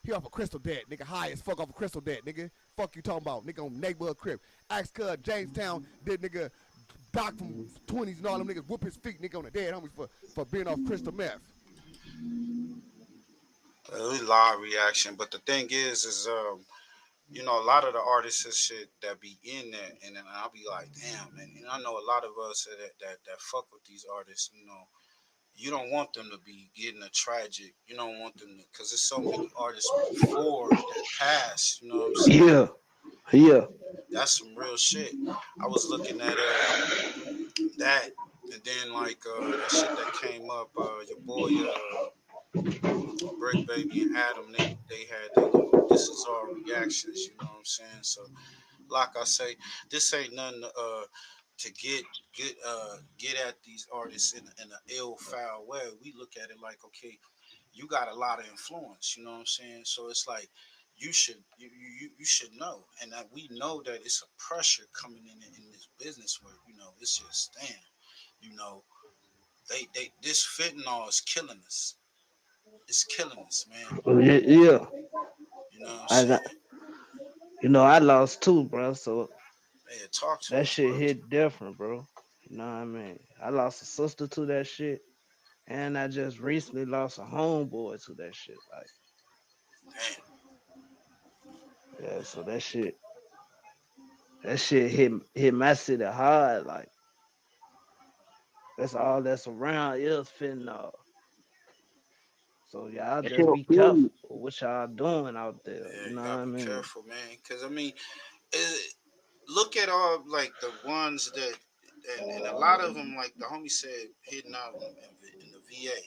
He off a crystal dead, nigga. High as fuck off a crystal dead, nigga. Fuck you talking about, nigga, on neighborhood crib. Ask Jamestown did nigga Doc from 20s and all them niggas whoop his feet, nigga, on the dead homies for being off crystal meth. It was live reaction, but the thing is you know, a lot of the artists and shit that be in there, and then I'll be like, damn, man. And I know a lot of us that fuck with these artists, you know, you don't want them to be getting a tragic. You don't want them to, because there's so many artists before that passed. You know what I'm saying? Yeah. That's some real shit. I was looking at that, and then like that shit that came up. Your boy Briccbaby and Adam, they had their little this is our reactions, you know what I'm saying? So like I say, this ain't nothing to get at these artists in an ill foul way. We look at it like, okay, you got a lot of influence, you know what I'm saying? So it's like you should know, and that we know that it's a pressure coming in this business where it's just you know they this fentanyl is killing us. It's killing us, man. Yeah, yeah. You know what I'm I saying? got, I lost two, bro. So Yeah, talk to that us, shit bro. hit different, bro. You know what I mean? I lost a sister to that shit, and I just recently lost a homeboy to that shit. Like, Damn. yeah. So that shit hit my city hard. Like, that's all that's around is fentanyl. So y'all That just shit'll be kill careful you. with what y'all doing out there. Yeah, You you know what gotta I be mean? careful, man. Cause I mean, look at all like the ones that, and a lot of them, like the homie said, hitting out in the VA.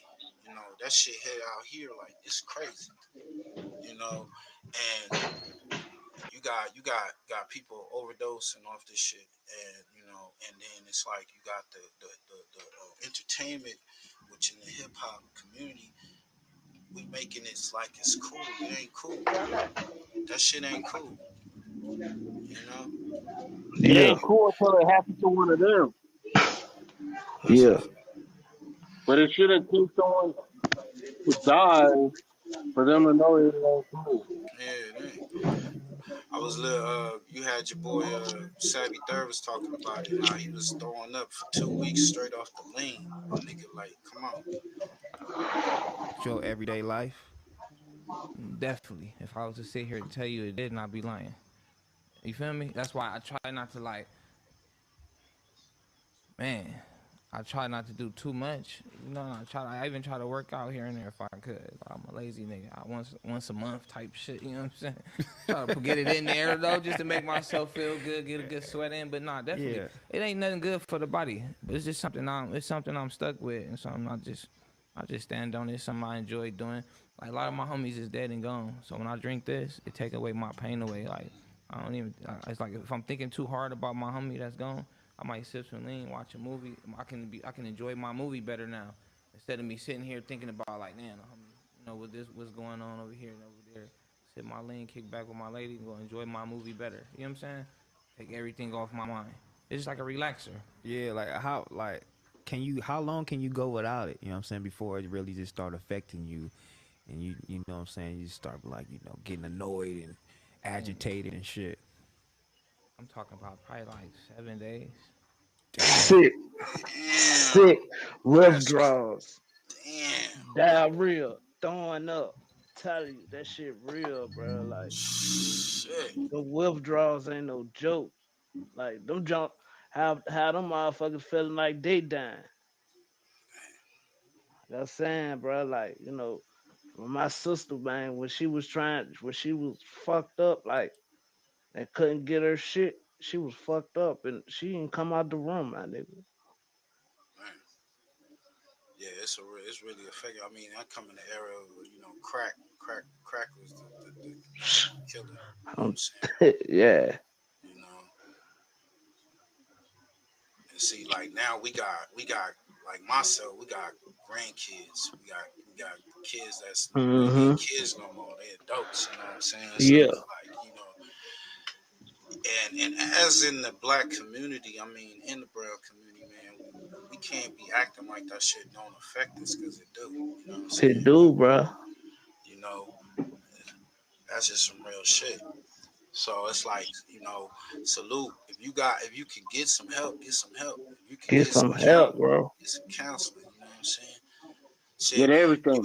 That shit hit out here like it's crazy. And you got people overdosing off this shit, and then it's like you got the entertainment, which in the hip hop community, we making it like it's cool. It ain't cool. That shit ain't cool. You know. It Yeah, ain't cool until it happens to one of them. That's a yeah, fact. But it shouldn't take someone to die for them to know it ain't cool. Yeah, it ain't. I was you had your boy SAVII3RD was talking about it, how he was throwing up for 2 weeks straight off the lean. My nigga, like, come on. Your everyday life. Definitely. If I was to sit here and tell you it did not be lying. You feel me? That's why I try not to man, I try not to do too much. I even try to work out here and there if I could. I'm a lazy nigga. I once a month type shit, you know what I'm saying? Try to get it in there though, just to make myself feel good, get a good sweat in. But nah, definitely. Yeah. It ain't nothing good for the body. But it's just something I'm stuck with, and so I just stand on it. Something I enjoy doing. Like a lot of my homies is dead and gone. So when I drink this, it take away my pain away. Like I don't even. It's like if I'm thinking too hard about my homie that's gone, I might sip some lean, watch a movie. I can enjoy my movie better now instead of me sitting here thinking about like, man, homie, what's going on over here and over there. Sip my lean, kick back with my lady, and go enjoy my movie better. You know what I'm saying? Take everything off my mind. It's just like a relaxer. Yeah, how long can you go without it? You know what I'm saying? Before it really just start affecting you, and you know what I'm saying? You start like getting annoyed and agitated and shit. I'm talking about probably like 7 days. Damn. sick, Damn. sick That's withdrawals, damn. diarrhea, throwing up. Tell you that shit real, bro. Like Shit. the withdrawals ain't no joke. Like them jump, how them motherfuckers feeling like they dying. That's saying, bro. Like when my sister, man, when she was fucked up, like they couldn't get her shit. She was fucked up, and she didn't come out the room, my nigga. Man. Yeah, it's really affecting. I mean, I come in the era of crack was the killer. You know what I'm saying? Yeah, You know, and see, like now we got like myself, we got grandkids, we got kids that's really hmm ain't kids no more. They adults. You know what I'm saying? So yeah. it's like and as in the black community, I mean, in the brown community, man, we can't be acting like that shit don't affect us because it do. You know what I'm It saying? do, bro. You know, that's just some real shit. So it's like, salute. If you can get some help, get some help. If you can Get get some some help, bro. get some counseling. You know what I'm saying? Get Shit, everything.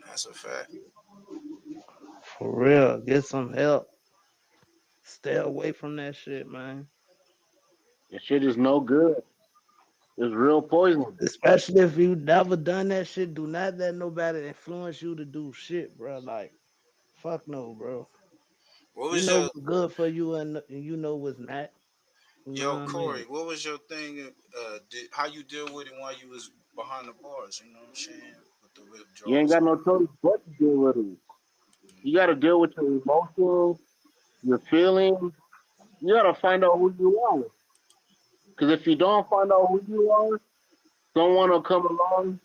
that's a fact. For real, get some help. Stay away from that shit, man. That shit is no good. It's real poison. Especially if you never done that shit. Do not let nobody influence you to do shit, bro. Like, fuck no, bro. What You was know your what's good for you, and you know what's not. You know what yo I Corey? mean? What was your thing? How you deal with it while you was behind the bars? You know what I'm saying? the You ain't withdrawals. got no choice but to deal with it. You got to deal with your emotions, your feelings. You got to find out who you are. Because if you don't find out who you are, someone will come along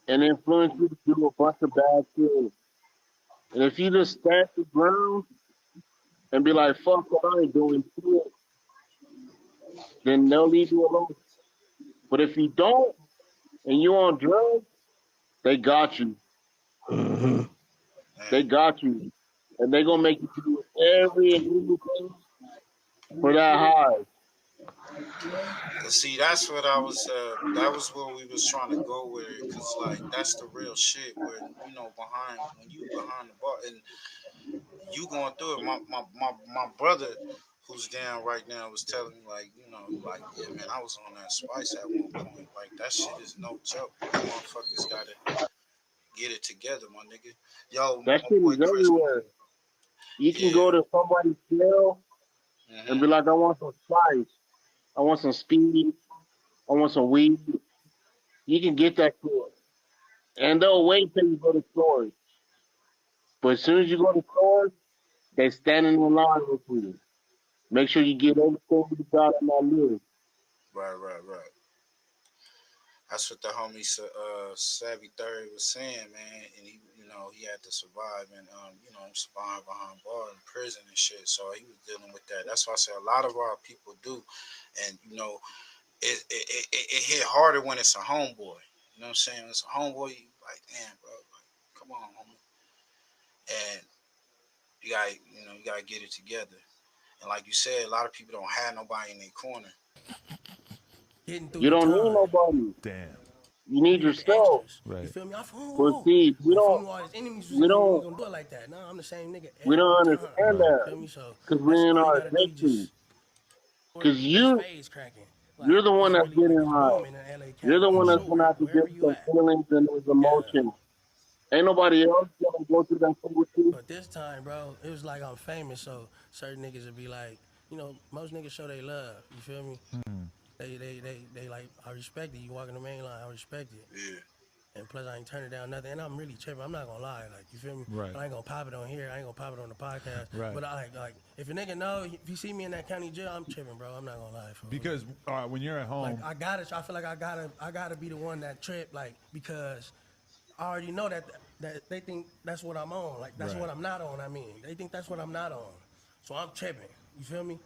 and influence you to do a bunch of bad things. And if you just stand your ground and be like, fuck what I ain't doing shit, then they'll leave you alone. But if you don't and you on drugs, they got you. They got you. And they going to make you do every and everything for that high. See, that's what I was. That was where we was trying to go with it, cause like that's the real shit. When when you behind the bar and you going through it. My brother, who's down right now, was telling me like, like yeah, man, I was on that spice at one point. Like that shit is no joke. You motherfuckers gotta get it together, my nigga. Yo, That my shit boy is Chris. everywhere. You can Yeah. go to somebody's jail and be like, I want some spice. I want some speed. I want some weed. You can get that shit. And they'll wait till you go to stores. But as soon as you go to stores, they stand in the line with you. Make sure you get everything you got on that list. Right. That's what the homie SAVII3RD was saying, man. And he had to survive and survive behind bars in prison and shit. So he was dealing with that. That's why I say a lot of our people do, and it hit harder when it's a homeboy. You know what I'm saying? When it's a homeboy, you like, damn, bro, like, come on, homie. And you gotta get it together. And like you said, a lot of people don't have nobody in their corner. Getting through You the don't need time. nobody. Damn. You need You need the yourself. extras. You feel me? But see, But if you knew all his enemies was in we here, you don't, ain't gonna do it like that. No, I'm the same nigga we every don't time. understand You that feel me? So because that's we're in all you our gotta do. addiction. Just Because get this phase cracking. you're Like the one it's that's really getting it's high. booming in LA You're County the for one that's gonna sure. have to get Wherever you those at. feelings and those emotions. Ain't nobody else gonna go through that thing with you. But this time, bro, it was like I'm famous, so certain niggas would be like, most niggas show they love. You feel me? They like, I respect it. You walk in the main line, I respect it. Yeah. And plus, I ain't turning down nothing. And I'm really tripping. I'm not gonna lie, like you feel me. Right. But I ain't gonna pop it on here. I ain't gonna pop it on the podcast. Right. But I like if a nigga know, if you see me in that county jail, I'm tripping, bro. I'm not gonna lie. Because when you're at home, like I feel like I gotta be the one that trip, like because I already know that they think that's what I'm on. Like that's what I'm not on. I mean, they think that's what I'm not on. So I'm tripping. You feel me?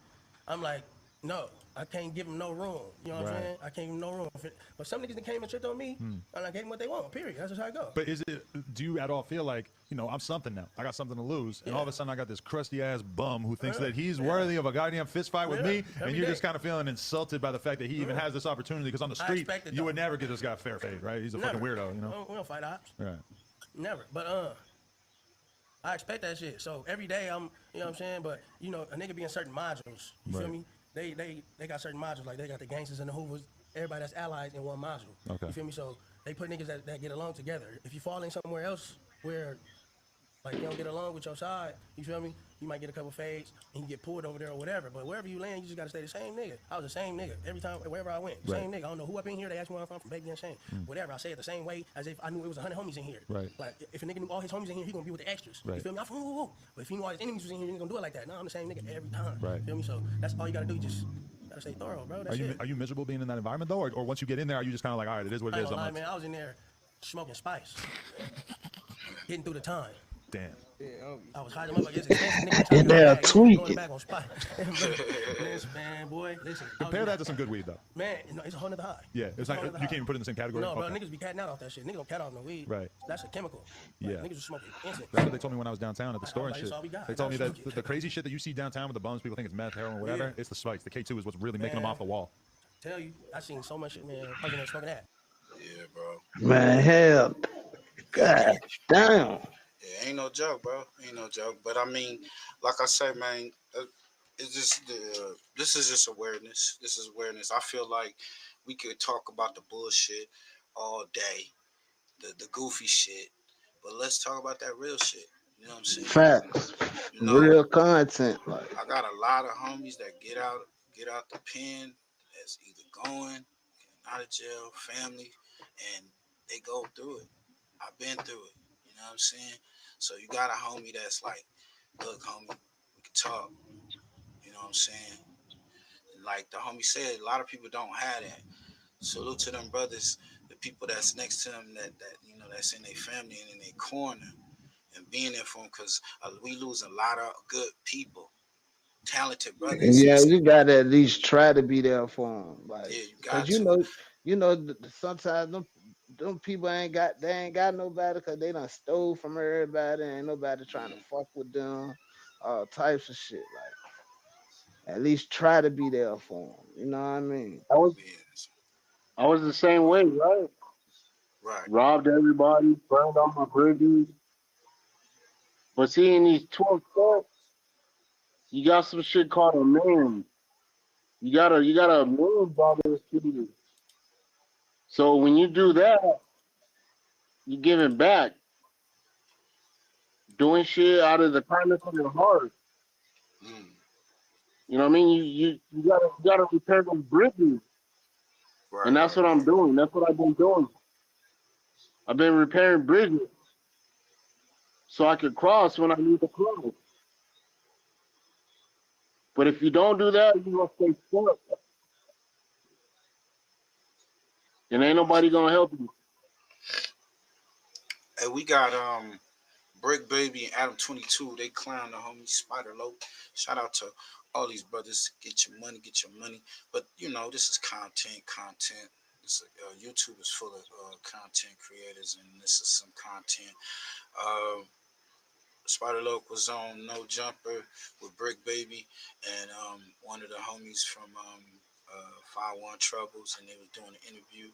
I'm like, no, I can't give them no room. You know what I'm saying? I can't give them no room. But some niggas that came and tripped on me, and I gave them what they want. Period. That's just how it goes. But do you at all feel like, I'm something now? I got something to lose. And all of a sudden I got this crusty ass bum who thinks that he's worthy of a goddamn fist fight with me. And you're just kind of feeling insulted by the fact that he even has this opportunity. Because on the street, you would never get this guy fair fade, right? He's a fucking weirdo, We don't fight ops. Right. Never. But I expect that shit. So every day I'm, you know what I'm saying? But, a nigga be in certain modules. You feel me? They got certain modules. Like they got the gangsters and the hoovers, everybody that's allies in one module. Okay. You feel me? So they put niggas that get along together. If you fall in somewhere else where like you don't get along with your side, you feel me? You might get a couple fades and you get pulled over there or whatever. But wherever you land, you just gotta stay the same nigga. I was the same nigga every time, wherever I went. Same nigga. I don't know who up in here. They ask me where I'm from Baby and Shane. Whatever. I say it the same way as if I knew it was 100 homies in here. Right. Like if a nigga knew all his homies in here, he gonna be with the extras. Right. You feel me? I'm from woo. But if he knew all his enemies was in here, he ain't gonna do it like that. No, I'm the same nigga every time. Right. You feel me? So that's all you gotta do. You just gotta stay thorough, bro. That's it. Are you miserable being in that environment though, or once you get in there, are you just kind of like, all right, it is what it is? I was in there smoking spice, getting through the time. Damn. I was hiding up. I guess expensive. And they're tweaking. Going back on spice. Listen, man, boy. Listen. Compare that to some good weed though. Man, it's a whole nother high. Yeah, it's not. You can't even put it in the same category. No, bro, Okay. niggas be catting out off that shit. Niggas don't cat out no weed. Right. That's a chemical. Yeah. Like, niggas was smoking incense. That's what they told me when I was downtown at the store and like, shit. that's all we got. They told me that the crazy shit that you see downtown with the bums, people think it's meth, heroin, whatever. It's the spice. The K2 is what's really making them off the wall. Tell you, I seen so much shit, man. I was in there smoking that. Yeah, bro. Man, hell, God damn. Yeah, ain't no joke, bro. Ain't no joke. But I mean, like I say, man, it's just this is just awareness. This is awareness. I feel like we could talk about the bullshit all day, the goofy shit, but let's talk about that real shit. You know what I'm saying? Facts. Real content. Like I got a lot of homies that get out the pen that's either going, getting out of jail, family, and they go through it. I've been through it. You know what I'm saying? So you got a homie that's like, look, homie, we can talk. You know what I'm saying? Like the homie said, a lot of people don't have that. Salute to them brothers, the people that's next to them that you know that's in their family and in their corner and being there for them, because we lose a lot of good people, talented brothers. Yeah, you gotta at least try to be there for them, like, Yeah, you cause got to. sometimes them people they ain't got nobody, cause they done stole from everybody, and ain't nobody trying to fuck with them, all types of shit. Like, at least try to be there for them. You know what I mean? I was the same way, right? Right. Robbed everybody, burned all my bridges. But see, in these 12 steps, you got some shit called a man. You got a man brother to you. So when you do that, you give it back. Doing shit out of the kindness of your heart. You know what I mean? You gotta repair those bridges. Right, and that's what I'm doing. That's what I've been doing. I've been repairing bridges so I could cross when I need to cross. But if you don't do that, you're gonna stay stuck. And ain't nobody gonna help you. Hey, we got Briccbaby and Adam 22. They clown the homie Spiderloc. Shout out to all these brothers. Get your money, get your money. But you know, this is content. This YouTube is full of content creators, and this is some content. Spiderloc was on No Jumper with Briccbaby and one of the homies from 5-1 Troubles, and they was doing an interview,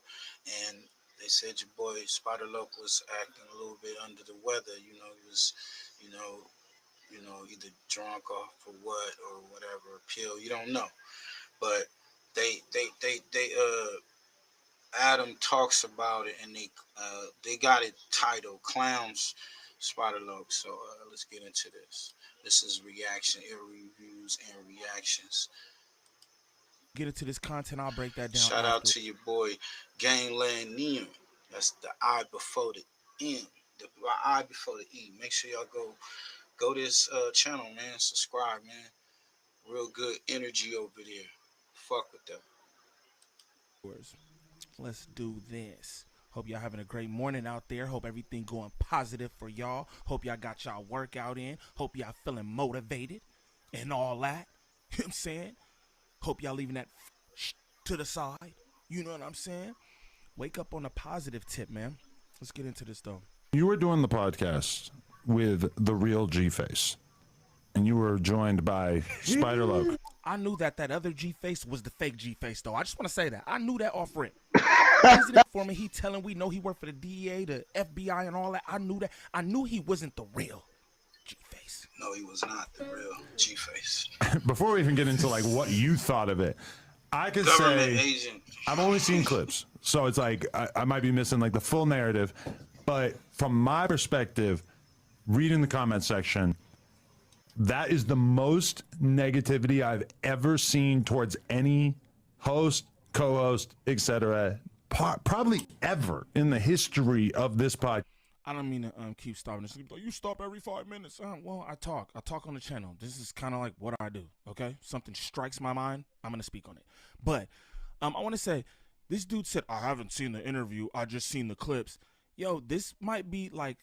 and they said your boy Spiderloc was acting a little bit under the weather. You know, he was, either drunk off or what or whatever, a pill. You don't know, but they Adam talks about it, and they got it titled "Clowns Spiderloc." So let's get into this. This is reaction, reviews, and reactions. Get into this content, I'll break that down. Shout out to your boy Gangland Neon. That's the I before the N, the I before the E. Make sure y'all go this channel, man. Subscribe, man. Real good energy over there. Fuck with them. Let's do this. Hope y'all having a great morning out there. Hope everything going positive for y'all. Hope y'all got y'all workout in. Hope y'all feeling motivated and all that. You know what I'm saying? Hope y'all leaving that to the side. You know what I'm saying? Wake up on a positive tip, man. Let's get into this, though. You were doing the podcast with the real G-Face, and you were joined by Spiderloc. I knew that other G-Face was the fake G-Face, though. I just want to say that. I knew that off rip. President for me, he worked for the DEA, the FBI, and all that. I knew that. I knew he wasn't the real G-Face. No, he was not the real G-Face. Before we even get into like what you thought of it, I could Government say agent. I've only seen clips, so it's like I might be missing like the full narrative. But from my perspective, reading the comment section, that is the most negativity I've ever seen towards any host, co-host, etc. Probably ever in the history of this podcast. I don't mean to keep stopping this. You stop every 5 minutes. Well, I talk on the channel. This is kind of like what I do, okay? Something strikes my mind, I'm going to speak on it. But I want to say, this dude said, I haven't seen the interview. I just seen the clips. Yo, this might be like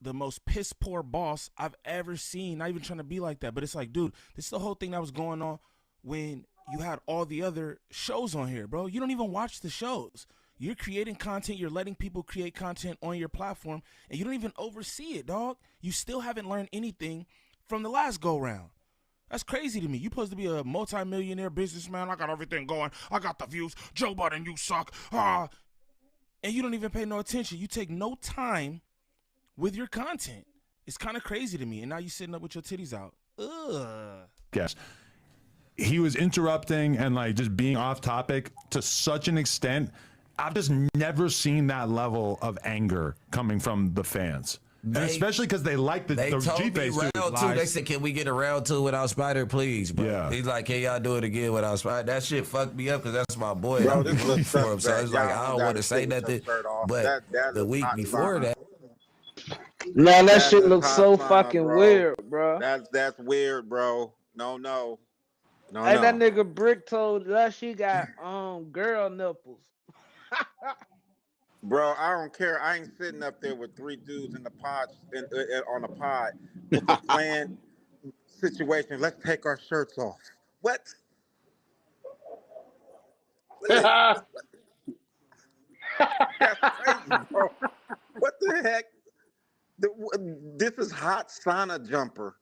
the most piss poor boss I've ever seen. Not even trying to be like that, but it's like, dude, this is the whole thing that was going on when you had all the other shows on here, bro. You don't even watch the shows. You're creating content, you're letting people create content on your platform, and you don't even oversee it, dog. You still haven't learned anything from the last go-round. That's crazy to me. You're supposed to be a multi-millionaire businessman. I got everything going. I got the views. Joe Biden, you suck. And you don't even pay no attention. You take no time with your content. It's kind of crazy to me. And now you're sitting up with your titties out. Ugh. Yes. He was interrupting and like just being off topic to such an extent. I've just never seen that level of anger coming from the fans. And especially because they like the G-Face. Round two, they said, can we get a round two without Spider, please? But yeah. He's like, can y'all do it again without Spider? That shit fucked me up because that's my boy. Bro, I'm rooting for him. So it's like, I don't want to say nothing. But the week before that, Man, that That's shit his looks hot so sauna, fucking bro. weird, bro. That's weird, bro. No. Hey, that nigga Brick told us she got girl nipples. Bro, I don't care. I ain't sitting up there with three dudes in the pod on a pod with the plan situation. Let's take our shirts off. What? That's crazy, bro. What the heck? This is hot sauna jumper.